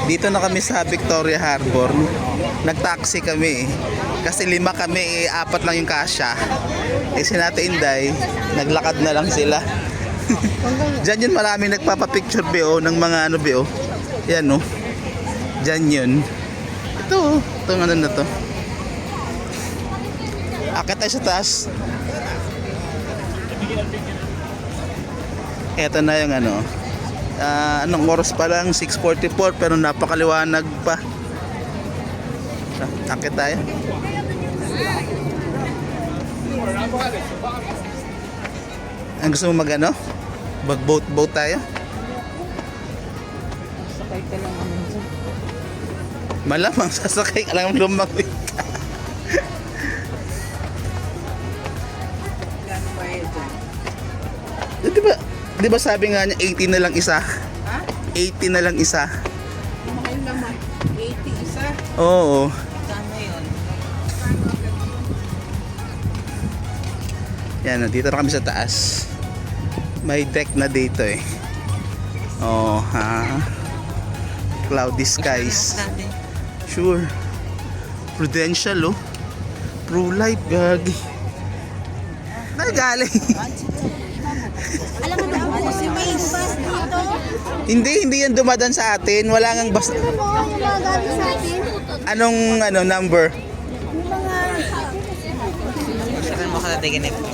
Dito na kami sa Victoria Harbor. Nag-taxi kami. Kasi 5 kami, 4 lang yung kasya. Eh si Ate Inday, naglakad na lang sila. Diyan yun, maraming nagpapapicture BO ng mga ano BO. Yan no. Diyan yun. Ito, itong ano na to. Akit tayo sa taas. Ito na yung ano. Anong oras pa lang? 6:44 pero napakaliwanag pa. Akit tayo. Ang gusto mo mag ano? Mag-boat tayo? Sakay ka lang naman dyan. Malamang sasakay ka lang lumawit ka. Gano'n ba yun dyan? Di ba sabi nga niya 80 na lang isa? Ha? 80 na lang isa. Mahal naman. 80 isa. Oo. Kano yun? Yan, dito na kami sa taas. May deck na dito eh. Oh, ha. Cloudy skies. Sure. Prudential oh. True life gagi. Nagaling. Alam mo ba kung si Mace dito? Hindi yan dumadan sa atin. Wala ngang basta. Ano mo yung mga gabi sa atin? Anong number? Yung mga... Saan mo ka natigin ito?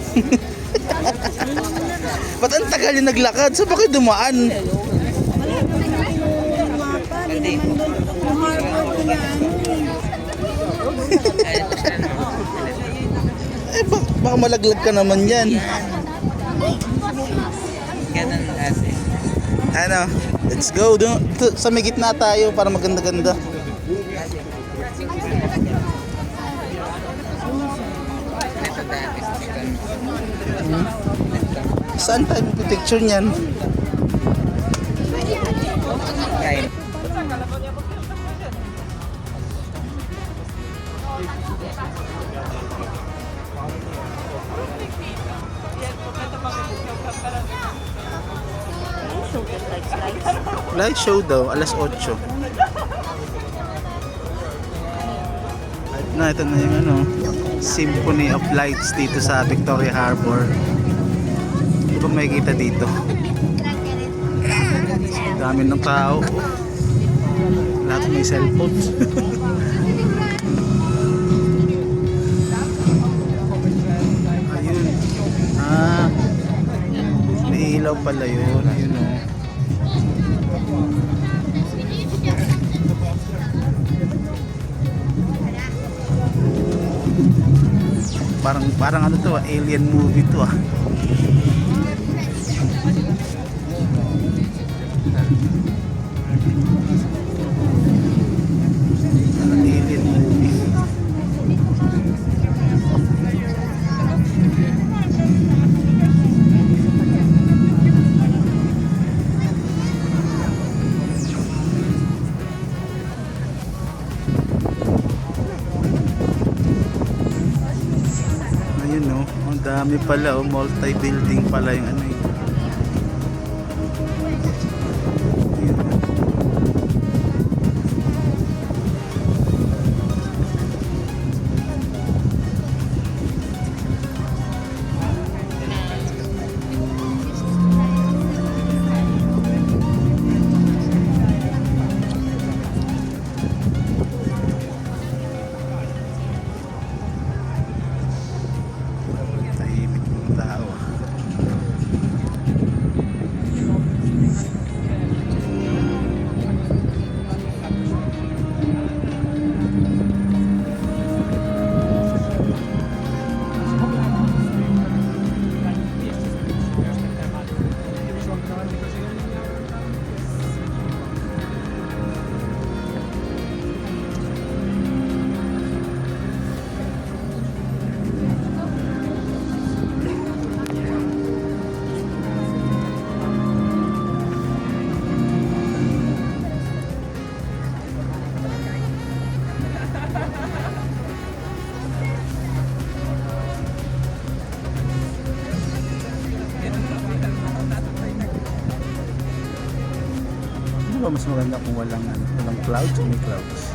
Ba't ang tagal yung naglakad? Saan ba kayo dumaan? Wala naman natin yung mapa. Hindi naman doon. Yung harbor na Baka malaglag ka naman yan. Ganun ate. Ano? Let's go. Sa may gitna tayo para maganda-ganda. Saan tayo picture niyan? Kain. Light show daw, alas 8. At ito na yung ano, Symphony of Lights dito sa Victoria Harbor. Hindi ba makikita dito? Dami ng tao. Lahat may cellphone. Ayun. May ilaw pala yun. Ayun o. Parang ano to, alien movie to ah. Alien movie. Ayun no, ang dami pala oh, multi-building pala yung ano yun. Ayun, oh. Tahimik ng tao. ba mas maganda kung walang clouds o may clouds?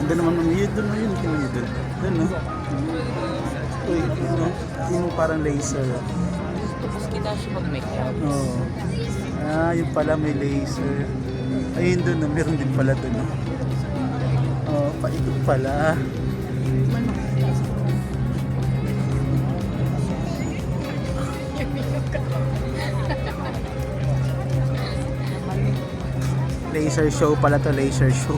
Ando naman yun doon na yun. Doon no? Uy, no? Yung parang laser. Tapos kita siya mag-makeup. Oo. Yung pala may laser. Ayun doon no? Meron din pala doon no? Ito pala. Laser show pala to, laser show.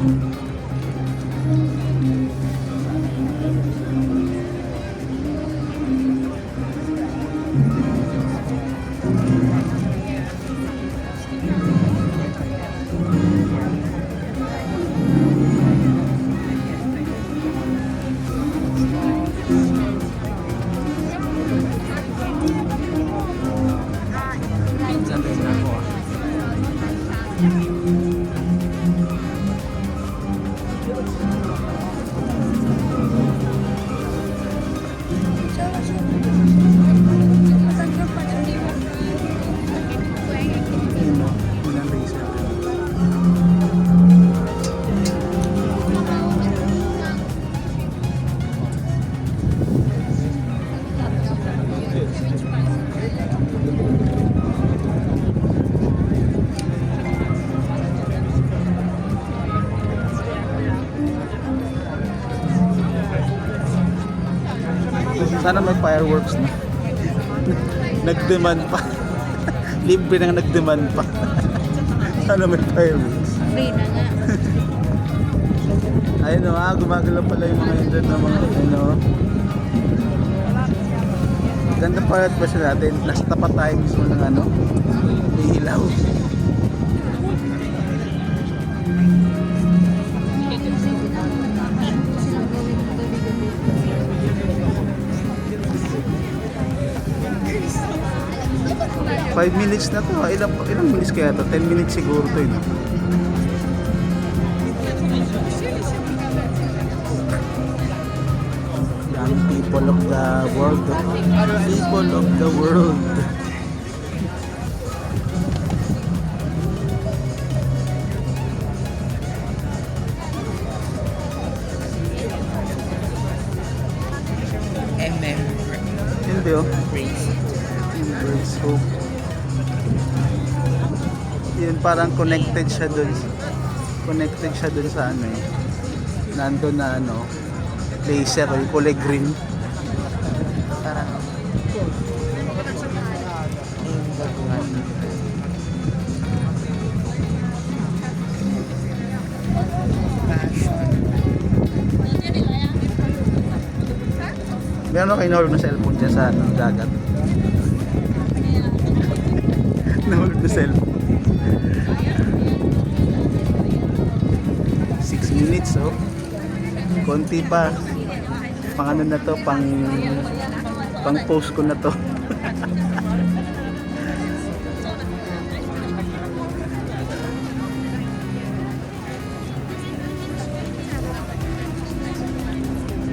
Minsan din ako. Ayun no? Yun ang laser. 'Sana may fireworks na. Nag-demand pa. Libre nang nag-demand pa. Sana may fireworks. Free na nga. Ayun o, gumagalaw pala yung mga indot na mga Ganda pa ba siya natin? Nasa tapat tayo mismo ng may ilaw. Five minutes na to. Ilang minutes kaya to? 10 minutes siguro to yun. Young people of the world. People of the world. MM. Hindi oh. Praise. Bird's Hope. Yun parang connected siya dun. Connected siya dun sa nandun na laser o yung kulay green. Meron ako inahulog na cellphone dyan sa dagat. Nahulog na cellphone. 6 minutes oh. Konti pa. Pang na to, pang post ko na to.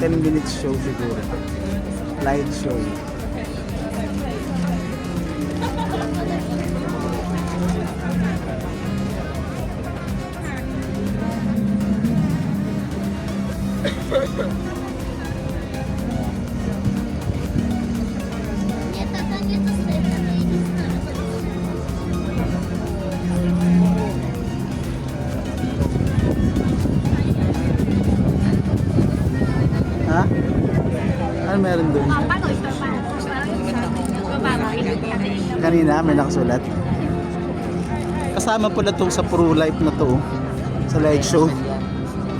Ten minutes show siguro. Light show. Ha? Ano meron doon? Kanina may nakasulat. Kasama pala itong sa Pro Life na to. Sa light show.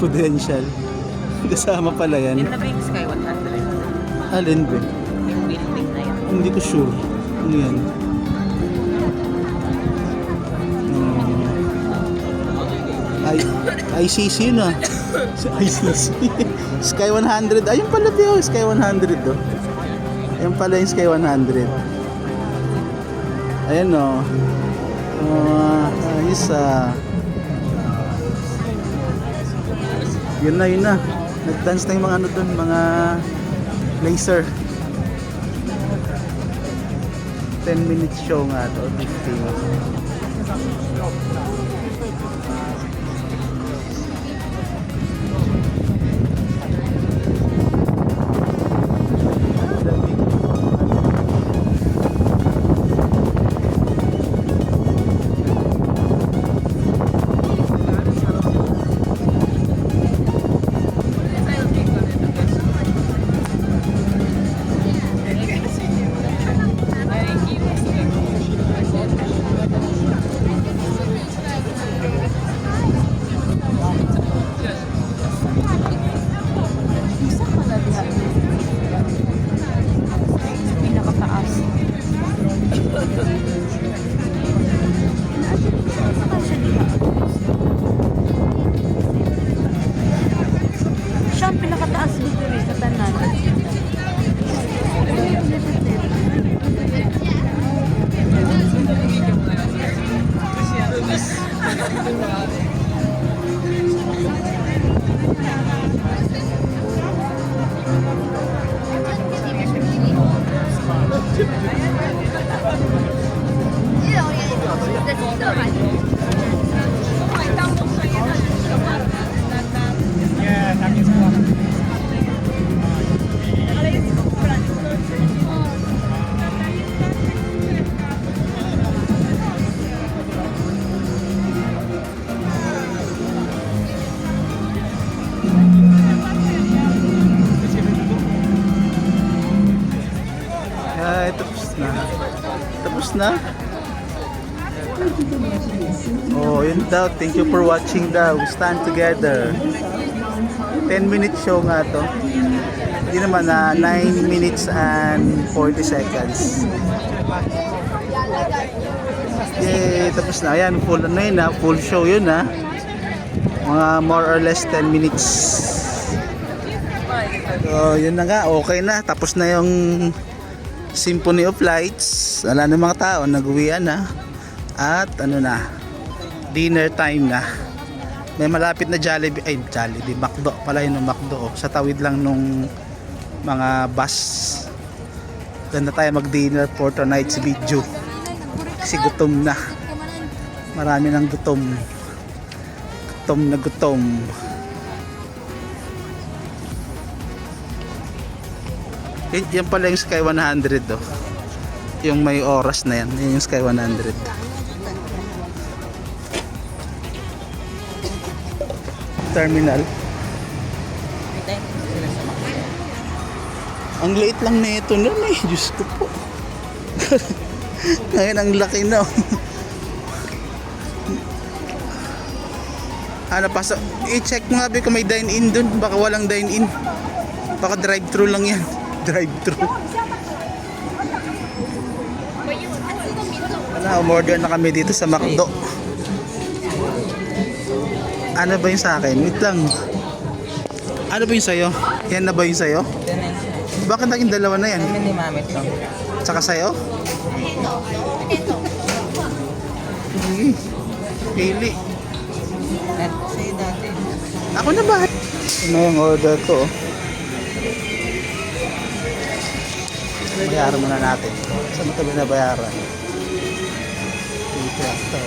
Prudential. Kasama pala yan. Yun na ba yung Sky 100? Alin ba? Yung building na yun. Hindi ko sure. Ano yan? ICC na. ICC. Sky 100. Ayun pala Bio, Sky 100 oh. Ayun pala yung Sky 100. Ayan oh. Ayos ah. Yun na. Nag-dance na yung mga ano dun, mga laser. 10 minutes show nga to, 15. Pinakataas. Siya ang pinakataas dito rin sa tanan. Ay, tapos na. Tapos na? Oh, yun daw. Thank you for watching daw. Stand together. 10 minute show nga to. Hindi naman na 9 minutes and 40 seconds. Yay, tapos na. Ayan, full ano yun ha. Full show yun ha. Mga more or less 10 minutes. So, yun na nga. Okay na. Tapos na yung Symphony of Lights. Wala na mga tao, nag-uwian na. At ano na, dinner time na. May malapit na Jollibee, McDo pala yun, McDo oh. Sa tawid lang nung mga bus. Doon na tayo mag-dinner for tonight's video. Kasi gutom na. Marami ng gutom. Gutom na gutom. Yan pala yung Sky 100 oh. Yung may oras na yan. Yan yung Sky 100. Terminal. Ang liit lang na ito nun eh. Diyos ko po. Ngayon ang laki na oh. Ano pa sa i-check mo nga kung may dine-in dun. Baka walang dine-in. Baka drive-thru lang yan. Drive-thru. Umorder na kami dito sa McDo. Ano ba yung sa akin? Wait lang. Ano ba yung sayo? Yan na ba yung sayo? Bakit naging dalawa na yan? Kami ni Mami to. Tsaka sayo? Sige. Pili. Sa'yo dati. Ako na ba? Ano yung order ko? Bayaran muna natin. Saan mo tabi na bayaran? Dito ito.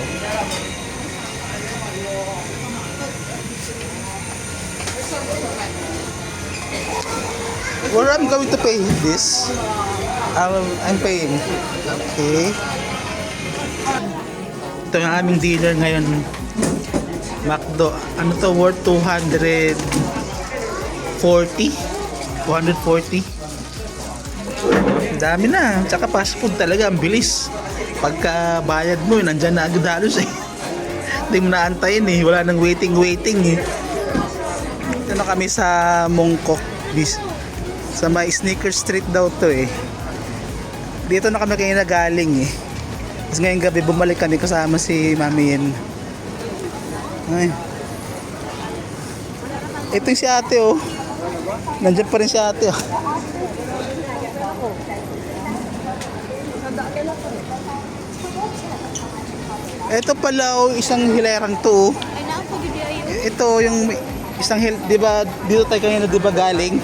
Where I'm going to pay this? I'm paying. Okay. Ito yung aming dealer ngayon. McDo. Ano to? Worth 240? 240? Ang dami na. Tsaka fast food talaga. Ang bilis. Pagka bayad mo, nandyan na agad halos eh. Hindi mo naantayin eh. Wala nang waiting eh. Ito na kami sa Mongkok. Sa may Sneaker Street daw to eh. Dito na kami kanina galing eh. Tapos ngayong gabi bumalik kami kasama si Mami Yen. Ay, Ito yung si ate oh. Nandiyan pa rin si ate oh. Ito pala oh, isang hilerang to oh. Ay, naapo gid ayo. Ito yung isang hil, 'di ba? Dito tayo kanina 'di ba galing?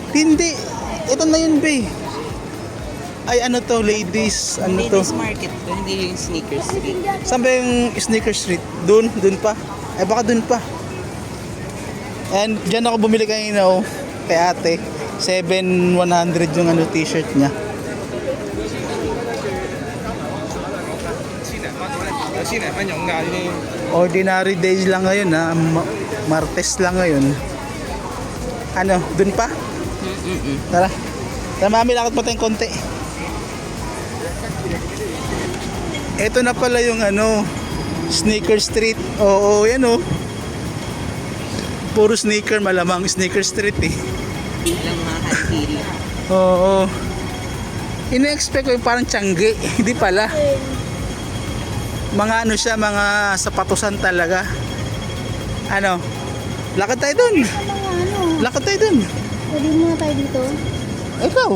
Hindi. Ito na yun, be. Ay ano to, ladies, ano to? Ladies market to, hindi yung sneaker street. Saan ba yung sneaker street? Doon pa. Ay baka doon pa. And diyan ako bumili kanina oh, kay ate. 7,100 yung ano t-shirt niya. Ordinary days lang ngayon ha. Martes lang ngayon. Ano, dun pa? Tara. Tara mami, lakad pa tayong konti. Ito na pala yung ano, sneaker street. Oo, yan oh. Puro sneaker, malamang sneaker street eh. Ilang mga hantili. Oo. Ina-expect ko yung parang tiyangge. Hindi pala. Mga ano siya, mga sapatusan talaga. Ano? Lakad tayo dun. Mga ano, Lakad tayo dun. pwede muna tayo dito. Ikaw.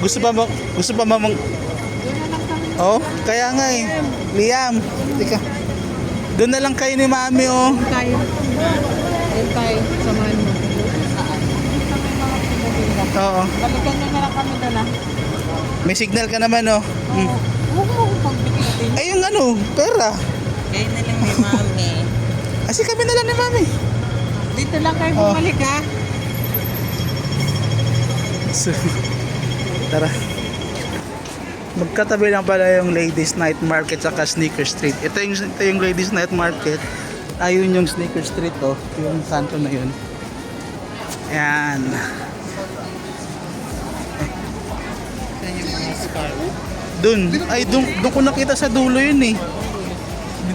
Gusto pa mo mong... Oh, kaya nga eh. Liam, tika. Doon na lang kayo ni mami oh. Tayo. Ayun tayo, samahan mo. Oo. Balikan nyo na lang kami doon ah. May signal ka naman oh. Huwag mo akong pagbikitin. Ay yung ano, pera. Kayo na lang ni mami. Kasi kami na lang ni mami. Dito lang kayo Oh. bumalik ha. So, tara. Magkatabi lang pala yung ladies night market saka sneaker street. Ito yung ladies night market. Ayun yung sneaker street oh. Yung kanto na yun. Ayan. Saan yung mga scarf? Dun. Ay, dun ko nakita sa dulo yun eh.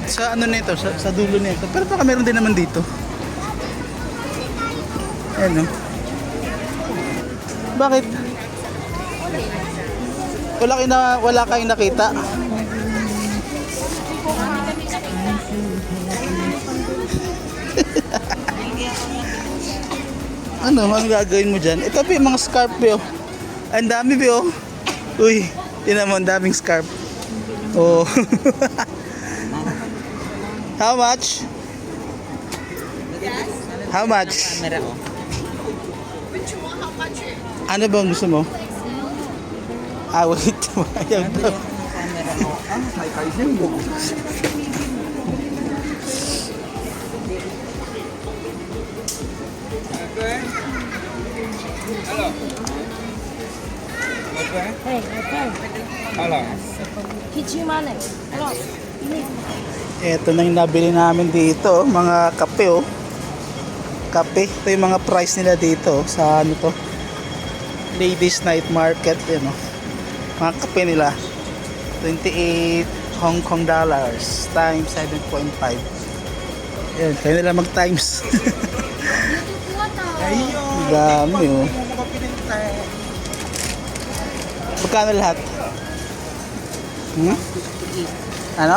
Sa ano nito, sa dulo nito. Pero baka meron din naman dito. Ayan oh. Bakit? Wala kayong nakita. Ano, ang gagawin mo dyan? Ito pa mga scarf yo. Ang dami yo. Uy, yun mo, ang daming scarf. Oh. How much? How much? Camera ko. Ano bang gusto mo? Ah, wait. Ayaw daw. Camera mo. Hey, okay. Kichimane. Hello. Ito na yung nabili namin dito, mga kape oh. Kape, ito yung mga price nila dito sa ano to, ladies night market yun oh. Mga kape nila 28 Hong Kong dollars times 7.5. Yan, kayo nila mag times. Dami oh. Magkano lahat? Ano?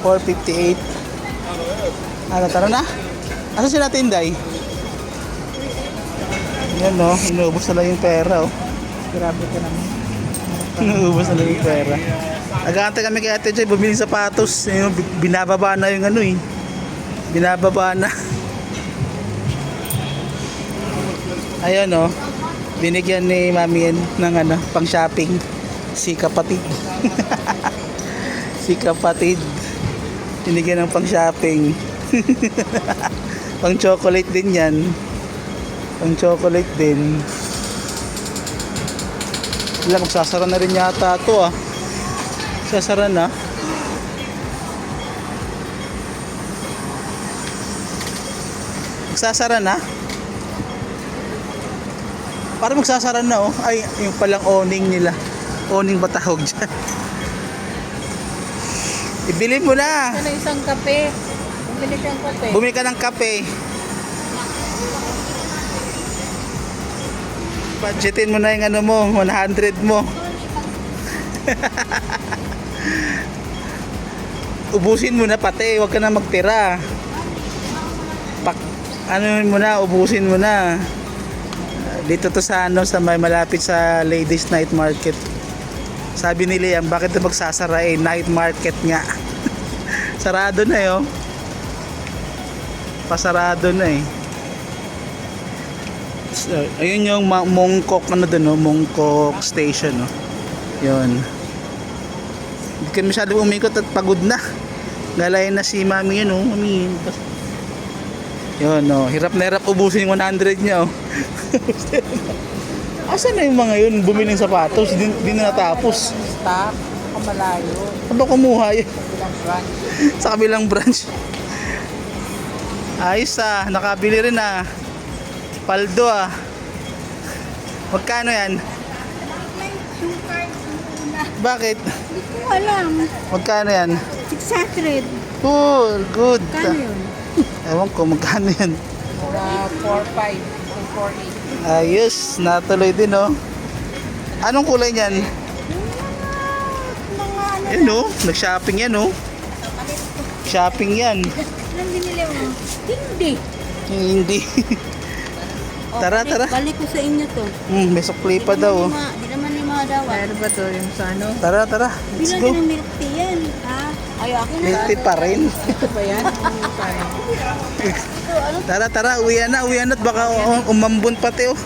458. Ano, tara na? Asa sila Tinday? Yan no, inuubos na lang yung pera oh. Grabe ka naman. Inuubos na lang yung pera. Nag-aantay kami kay Ate Joy, bumili sapatos. Yung binababa na yung ano eh. Binababa na. Ayan oh. Binigyan ni Mami yan ng ano, pang shopping. Si kapatid. Si kapatid. Binigyan ng pang shopping. Pang chocolate din yan. Pang chocolate din. Wala, magsasara na rin yata ito ah. Sasara na. Magsasara na. Parang magsasara na oh. Ay, yung palang awning nila. Awning ba tawag dyan? Ibili mo na. Ano isang kape? Bumili kang kape. Bumili ka ng kape. Budgetin mo na yung ano mo, 100 mo. ubusin mo na pati, huwag ka na magtira. Ano mo na, ubusin mo na. Dito to sa ano, sa may malapit sa Ladies Night Market. Sabi ni Liam, bakit na magsasara night market nga. Sarado na yun. Pasarado na eh. So, ayun yung Mongkok ano dun, no? Mongkok Station, no? Yun. Hindi ka masyado umikot at pagod na. Galayin na si Mami yun, no? Mami, yun, no? Hirap na hirap ubusin yung 100 niya, oh. Asan na yung mga yun? Bumili ng sapatos, di na natapos. Stop. Kamalayo. Ano kumuha yun? Bilang brand. Sa kabilang branch. Ayos ah, nakabili rin ah. Paldo ah. Magkano yan? Yung card una. Bakit? Hindi ko alam. Magkano yan? 600. Cool, good. Kano yun? Ewan ko, magkano yan? Mga 4-5. 4-8. Ayos, natuloy din oh. Anong kulay niyan? Mga ano. Yan oh, nag-shopping yan oh. Shopping yan. Anong binili mo? Hindi. Hindi. Tara, tara. Balik ko sa inyo to. May sukli pa daw oh. Di naman ni mga daw. Ano ba to yung sa ano? Tara, tara. Let's Bilang go. ng milk tea yan. Ha? Ay, akin na. Milk tea pa rin. Ito ba yan? Yung sa ano? Tara, tara. Uwi na at baka umambon pati oh.